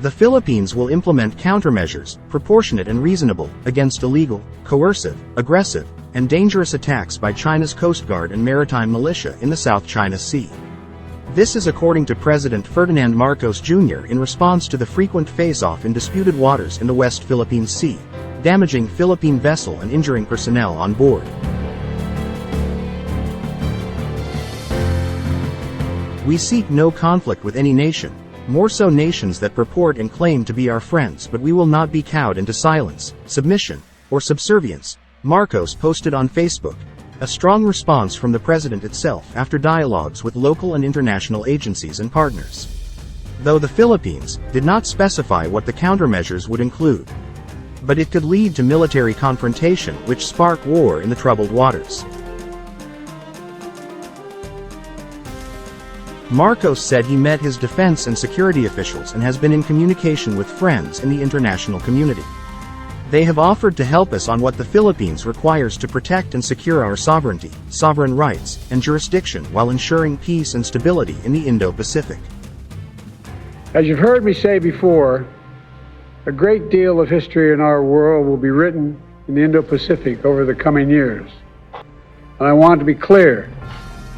The Philippines will implement countermeasures, proportionate and reasonable, against illegal, coercive, aggressive, and dangerous attacks by China's coastguard and maritime militia in the South China Sea. This is according to President Ferdinand Marcos Jr. in response to the frequent face-off in disputed waters in the West Philippine Sea, damaging Philippine vessel and injuring personnel on board. We seek no conflict with any nation, more so nations that purport and claim to be our friends, but we will not be cowed into silence, submission, or subservience, Marcos posted on Facebook, a strong response from the president itself after dialogues with local and international agencies and partners. Though the Philippines did not specify what the countermeasures would include, but it could lead to military confrontation which spark war in the troubled waters. Marcos said he met his defense and security officials and has been in communication with friends in the international community. They have offered to help us on what the Philippines requires to protect and secure our sovereignty, sovereign rights, and jurisdiction while ensuring peace and stability in the Indo-Pacific. As you've heard me say before, a great deal of history in our world will be written in the Indo-Pacific over the coming years. And I want to be clear,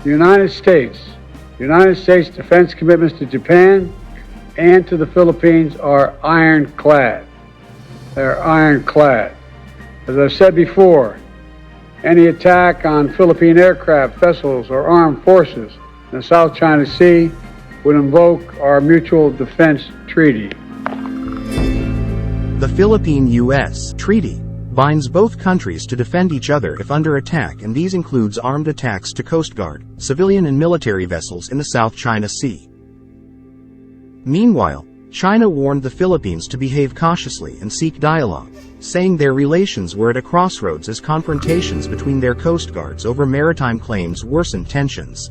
the United States defense commitments to Japan and to the Philippines are ironclad. They're ironclad. As I've said before, any attack on Philippine aircraft, vessels, or armed forces in the South China Sea would invoke our Mutual Defense Treaty. The Philippine-U.S. Treaty binds both countries to defend each other if under attack, and these includes armed attacks to coastguard, civilian and military vessels in the South China Sea. Meanwhile, China warned the Philippines to behave cautiously and seek dialogue, saying their relations were at a crossroads as confrontations between their coastguards over maritime claims worsened tensions.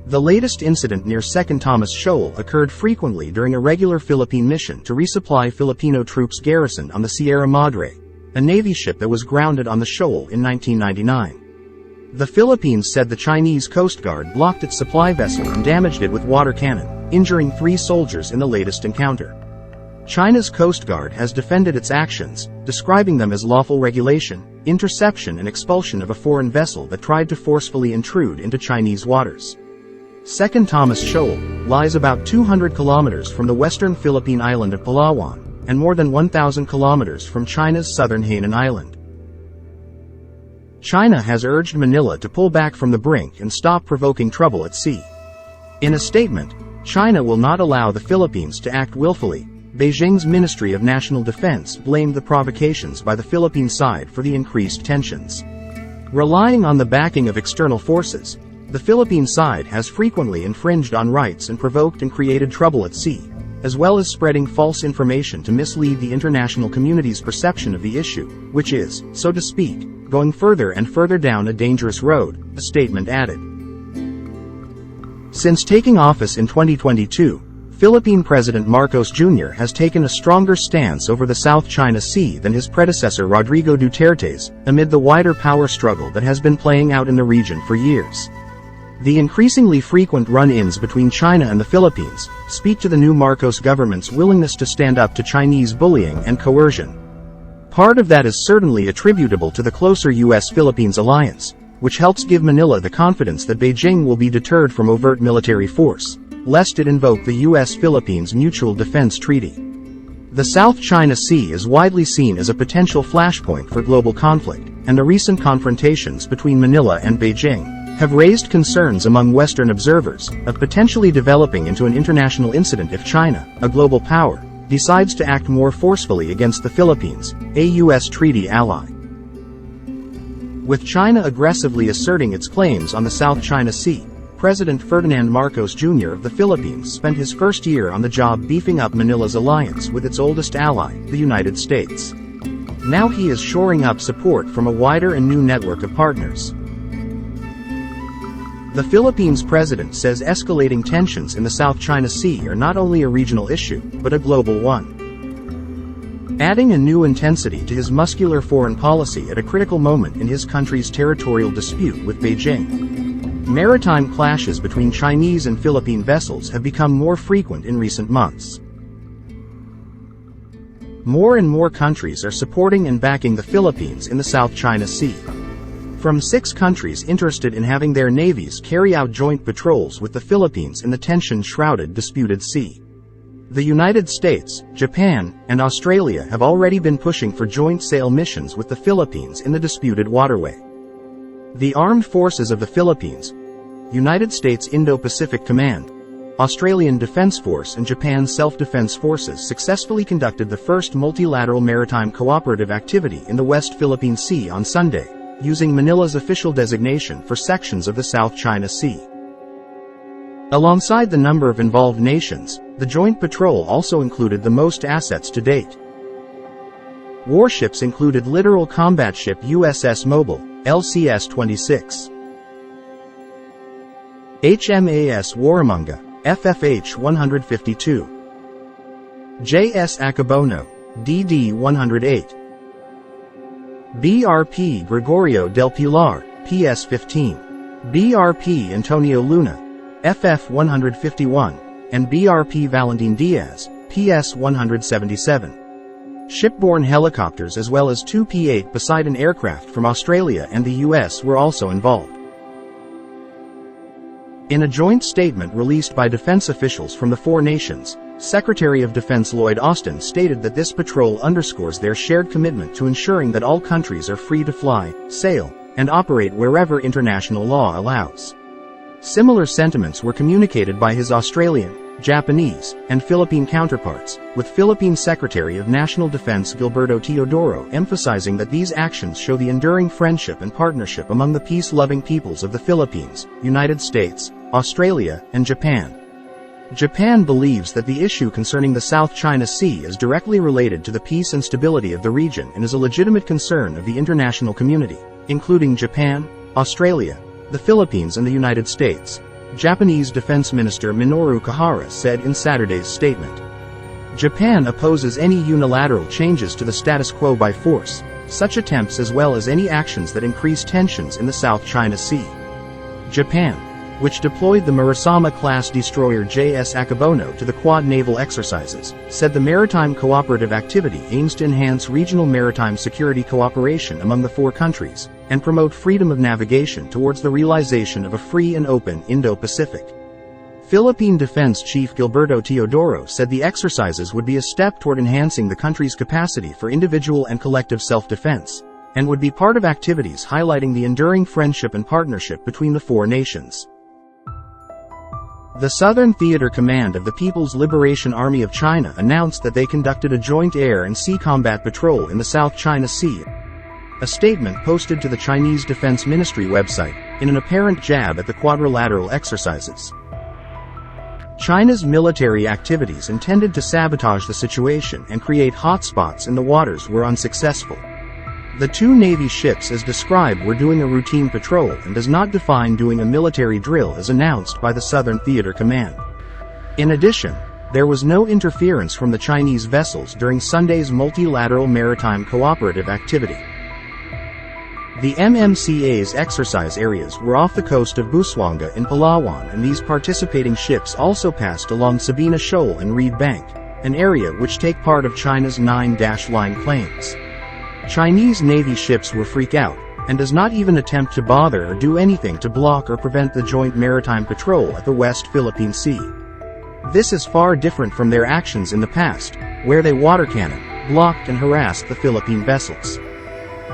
The latest incident near Second Thomas Shoal occurred frequently during a regular Philippine mission to resupply Filipino troops garrisoned on the Sierra Madre, a Navy ship that was grounded on the shoal in 1999. The Philippines said the Chinese Coast Guard blocked its supply vessel and damaged it with water cannon, injuring 3 soldiers in the latest encounter. China's Coast Guard has defended its actions, describing them as lawful regulation, interception and expulsion of a foreign vessel that tried to forcefully intrude into Chinese waters. Second Thomas Shoal lies about 200 kilometers from the western Philippine island of Palawan, and more than 1,000 kilometers from China's southern Hainan Island. China has urged Manila to pull back from the brink and stop provoking trouble at sea. In a statement, China will not allow the Philippines to act willfully. Beijing's Ministry of National Defense blamed the provocations by the Philippine side for the increased tensions. Relying on the backing of external forces, the Philippine side has frequently infringed on rights and provoked and created trouble at sea, as well as spreading false information to mislead the international community's perception of the issue, which is, so to speak, going further and further down a dangerous road, a statement added. Since taking office in 2022, Philippine President Marcos Jr. has taken a stronger stance over the South China Sea than his predecessor Rodrigo Duterte's, amid the wider power struggle that has been playing out in the region for years. The increasingly frequent run-ins between China and the Philippines speak to the new Marcos government's willingness to stand up to Chinese bullying and coercion. Part of that is certainly attributable to the closer U.S.-Philippines alliance, which helps give Manila the confidence that Beijing will be deterred from overt military force, lest it invoke the U.S.-Philippines Mutual Defense Treaty. The South China Sea is widely seen as a potential flashpoint for global conflict, and the recent confrontations between Manila and Beijing have raised concerns among Western observers of potentially developing into an international incident if China, a global power, decides to act more forcefully against the Philippines, a U.S. treaty ally. With China aggressively asserting its claims on the South China Sea, President Ferdinand Marcos Jr. of the Philippines spent his first year on the job beefing up Manila's alliance with its oldest ally, the United States. Now he is shoring up support from a wider and new network of partners. The Philippines president says escalating tensions in the South China Sea are not only a regional issue, but a global one. Adding a new intensity to his muscular foreign policy at a critical moment in his country's territorial dispute with Beijing. Maritime clashes between Chinese and Philippine vessels have become more frequent in recent months. more and more countries are supporting and backing the Philippines in the South China Sea. From 6 countries interested in having their navies carry out joint patrols with the Philippines in the tension-shrouded disputed sea. The United States, Japan, and Australia have already been pushing for joint sail missions with the Philippines in the disputed waterway. The Armed Forces of the Philippines, United States Indo-Pacific Command, Australian Defence Force and Japan's Self-Defense Forces successfully conducted the first multilateral maritime cooperative activity in the West Philippine Sea on Sunday, using Manila's official designation for sections of the South China Sea. Alongside the number of involved nations, the joint patrol also included the most assets to date. Warships included littoral combat ship USS Mobile, LCS-26, HMAS Warramunga, FFH-152, JS Acabono, DD-108, BRP Gregorio del Pilar, PS-15, BRP Antonio Luna, FF-151, and BRP Valentin Diaz, PS-177. Shipborne helicopters as well as 2 P-8 Poseidon aircraft from Australia and the US were also involved. In a joint statement released by defense officials from the 4 nations, Secretary of Defense Lloyd Austin stated that this patrol underscores their shared commitment to ensuring that all countries are free to fly, sail, and operate wherever international law allows. Similar sentiments were communicated by his Australian, Japanese, and Philippine counterparts, with Philippine Secretary of National Defense Gilberto Teodoro emphasizing that these actions show the enduring friendship and partnership among the peace-loving peoples of the Philippines, United States, Australia, and Japan. Japan believes that the issue concerning the South China Sea is directly related to the peace and stability of the region and is a legitimate concern of the international community, including Japan, Australia, the Philippines and the United States, Japanese Defense Minister Minoru Kihara said in Saturday's statement. Japan opposes any unilateral changes to the status quo by force, such attempts as well as any actions that increase tensions in the South China Sea. Japan, which deployed the Murasama-class destroyer JS Acabono to the Quad naval exercises, said the maritime cooperative activity aims to enhance regional maritime security cooperation among the 4 countries, and promote freedom of navigation towards the realization of a free and open Indo-Pacific. Philippine Defense Chief Gilberto Teodoro said the exercises would be a step toward enhancing the country's capacity for individual and collective self-defense, and would be part of activities highlighting the enduring friendship and partnership between the 4 nations. The Southern Theater Command of the People's Liberation Army of China announced that they conducted a joint air and sea combat patrol in the South China Sea. A statement posted to the Chinese Defense Ministry website, in an apparent jab at the quadrilateral exercises. China's military activities intended to sabotage the situation and create hotspots in the waters were unsuccessful. The 2 Navy ships as described were doing a routine patrol and does not define doing a military drill as announced by the Southern Theater Command. In addition, there was no interference from the Chinese vessels during Sunday's multilateral maritime cooperative activity. The MMCA's exercise areas were off the coast of Busuanga in Palawan, and these participating ships also passed along Sabina Shoal and Reed Bank, an area which take part of China's 9-line claims. Chinese Navy ships will freak out, and does not even attempt to bother or do anything to block or prevent the joint maritime patrol at the West Philippine Sea. This is far different from their actions in the past, where they water cannon, blocked and harassed the Philippine vessels.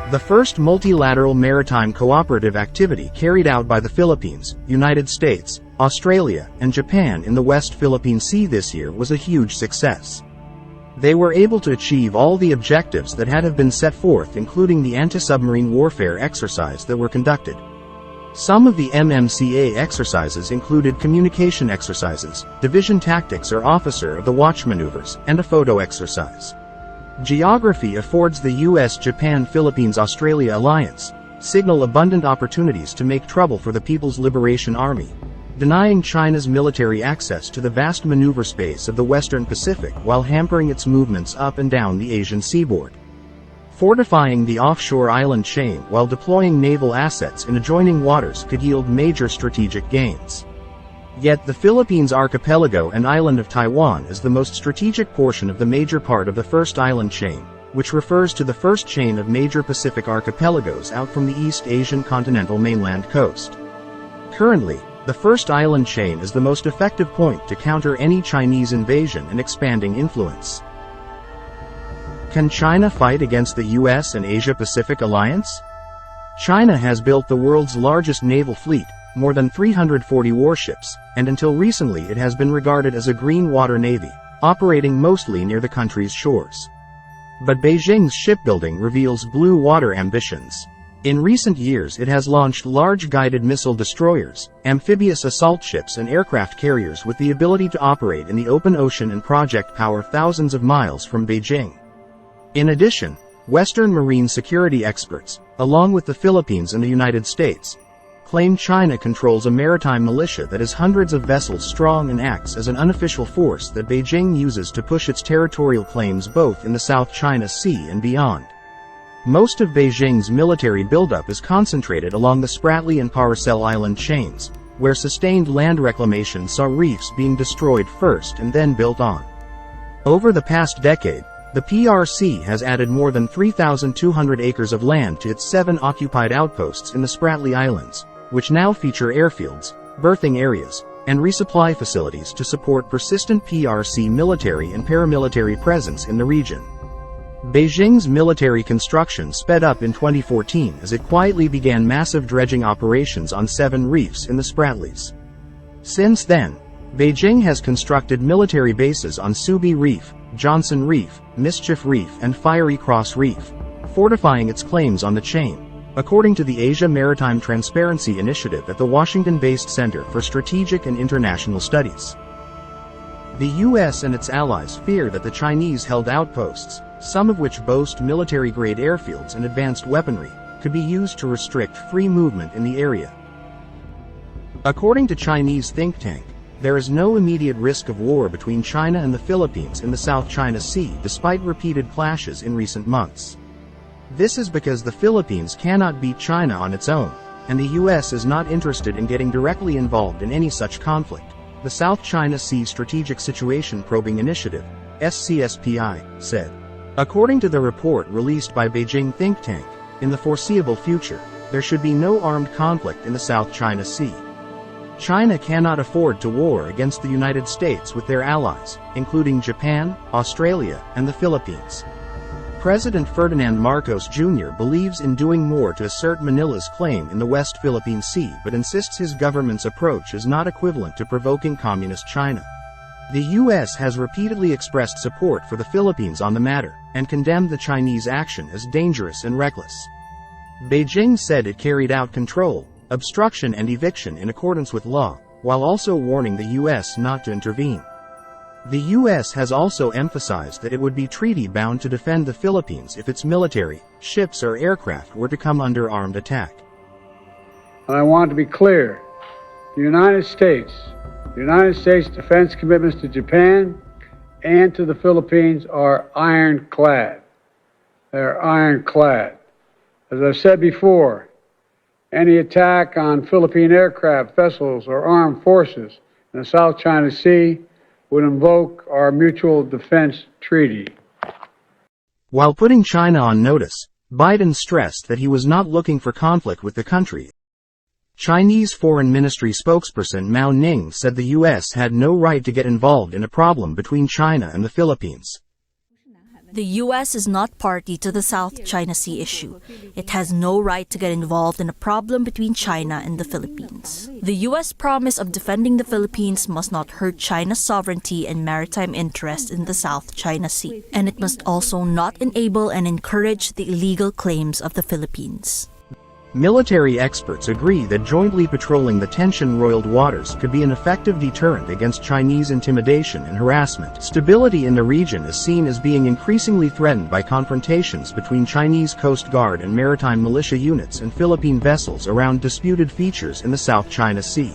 The first multilateral maritime cooperative activity carried out by the Philippines, United States, Australia, and Japan in the West Philippine Sea this year was a huge success. They were able to achieve all the objectives that had been set forth, including the anti-submarine warfare exercise that were conducted. Some of the MMCA exercises included communication exercises, division tactics or officer of the watch maneuvers, and a photo exercise. Geography affords the US-Japan-Philippines-Australia alliance signal abundant opportunities to make trouble for the People's Liberation Army, denying China's military access to the vast maneuver space of the Western Pacific while hampering its movements up and down the Asian seaboard. Fortifying the offshore island chain while deploying naval assets in adjoining waters could yield major strategic gains. Yet the Philippines archipelago and island of Taiwan is the most strategic portion of the major part of the first island chain, which refers to the first chain of major Pacific archipelagos out from the East Asian continental mainland coast. Currently, the first island chain is the most effective point to counter any Chinese invasion and expanding influence. Can China fight against the US and Asia-Pacific alliance? China has built the world's largest naval fleet, more than 340 warships, and until recently it has been regarded as a green water navy, operating mostly near the country's shores. But Beijing's shipbuilding reveals blue water ambitions. In recent years it has launched large guided missile destroyers, amphibious assault ships and aircraft carriers with the ability to operate in the open ocean and project power thousands of miles from Beijing. In addition, Western marine security experts, along with the Philippines and the United States, claim China controls a maritime militia that is hundreds of vessels strong and acts as an unofficial force that Beijing uses to push its territorial claims both in the South China Sea and beyond. Most of Beijing's military buildup is concentrated along the Spratly and Paracel Island chains, where sustained land reclamation saw reefs being destroyed first and then built on. Over the past decade, the PRC has added more than 3,200 acres of land to its 7 occupied outposts in the Spratly Islands, which now feature airfields, berthing areas, and resupply facilities to support persistent PRC military and paramilitary presence in the region. Beijing's military construction sped up in 2014 as it quietly began massive dredging operations on 7 reefs in the Spratlys. Since then, Beijing has constructed military bases on Subi Reef, Johnson Reef, Mischief Reef and Fiery Cross Reef, fortifying its claims on the chain, according to the Asia Maritime Transparency Initiative at the Washington-based Center for Strategic and International Studies. The U.S. and its allies fear that the Chinese-held outposts, some of which boast military-grade airfields and advanced weaponry, could be used to restrict free movement in the area. According to Chinese think tank, there is no immediate risk of war between China and the Philippines in the South China Sea despite repeated clashes in recent months. This is because the Philippines cannot beat China on its own, and the U.S. is not interested in getting directly involved in any such conflict, the South China Sea Strategic Situation Probing Initiative, SCSPI, said. According to the report released by Beijing think tank, in the foreseeable future, there should be no armed conflict in the South China Sea. China cannot afford to war against the United States with their allies, including Japan, Australia, and the Philippines. President Ferdinand Marcos Jr. believes in doing more to assert Manila's claim in the West Philippine Sea but insists his government's approach is not equivalent to provoking Communist China. The U.S. has repeatedly expressed support for the Philippines on the matter, and condemned the Chinese action as dangerous and reckless. Beijing said it carried out control, obstruction and eviction in accordance with law, while also warning the U.S. not to intervene. The U.S. has also emphasized that it would be treaty-bound to defend the Philippines if its military, ships or aircraft were to come under armed attack. And I want to be clear, the United States defense commitments to Japan and to the Philippines are ironclad. They're ironclad. As I've said before, any attack on Philippine aircraft, vessels, or armed forces in the South China Sea would invoke our mutual defense treaty. While putting China on notice, Biden stressed that he was not looking for conflict with the country. Chinese Foreign Ministry spokesperson Mao Ning said the U.S. had no right to get involved in a problem between China and the Philippines. The U.S. is not party to the South China Sea issue. It has no right to get involved in a problem between China and the Philippines. The U.S. promise of defending the Philippines must not hurt China's sovereignty and maritime interests in the South China Sea, and it must also not enable and encourage the illegal claims of the Philippines. Military experts agree that jointly patrolling the tension-roiled waters could be an effective deterrent against Chinese intimidation and harassment. Stability in the region is seen as being increasingly threatened by confrontations between Chinese Coast Guard and maritime militia units and Philippine vessels around disputed features in the South China Sea.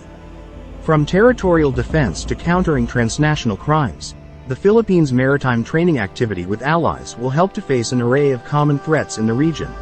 From territorial defense to countering transnational crimes, the Philippines' maritime training activity with allies will help to face an array of common threats in the region,